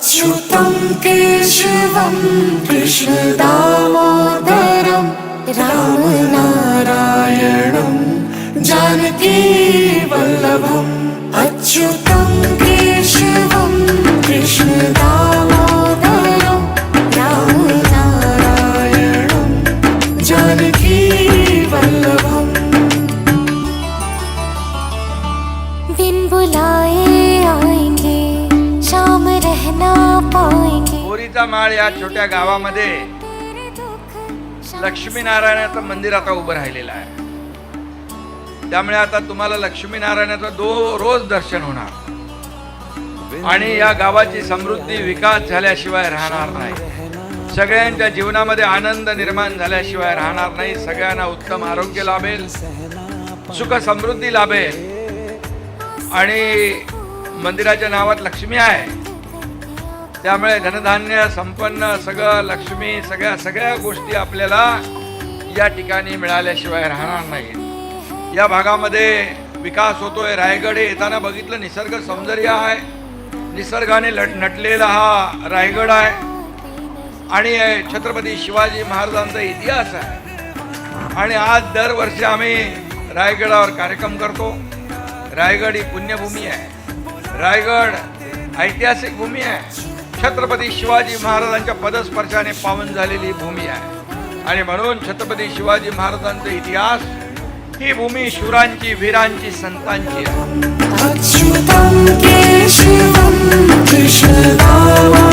अच्युतं केशवं कृष्णदामोदरं रामनारायणं जानकीवल्लभम् अच्युतं केशवं कृष्णदामोदरं रामनारायणं जानकीवल्लभम् दिन बुलाए आएंगे शाम रहना पाएंगे। बोरीचा माळ या छोट्या गावामध्ये लक्ष्मीनारायणाचं मंदिर आता उभं राहिलेलं आहे. त्यामुळे आता तुम्हाला लक्ष्मीनारायणाचं रोज दर्शन होणार आणि या गावाची समृद्धी विकास झाल्याशिवाय राहणार नाही. सगळ्यांच्या जीवनामध्ये आनंद निर्माण झाल्याशिवाय राहणार नाही. सगळ्यांना उत्तम आरोग्य लाभेल, सुख समृद्धी लाभेल आणि मंदिराच्या नावात लक्ष्मी आहे त्यामुळे धनधान्य संपन्न सगळं लक्ष्मी सगळ्या गोष्टी आपल्याला या ठिकाणी मिळाल्याशिवाय राहणार नाही. या भागामध्ये विकास होतोय. रायगड हे येताना बघितलं निसर्ग सौंदर्य आहे, निसर्गाने नटलेला हा रायगड आहे आणि छत्रपती शिवाजी महाराजांचा इतिहास आहे. आणि आज दरवर्षी आम्ही रायगडावर कार्यक्रम करतो. रायगड ही पुण्यभूमी आहे. रायगड ऐतिहासिक भूमी आहे. छत्रपती शिवाजी महाराजांच्या पदस्पर्शाने पावन झालेली भूमी आहे आणि म्हणून छत्रपती शिवाजी महाराजांचा इतिहास ही भूमी शूरांची, वीरांची, संतांची आहे. अच्युतं केशवं कृष्णदामोदरं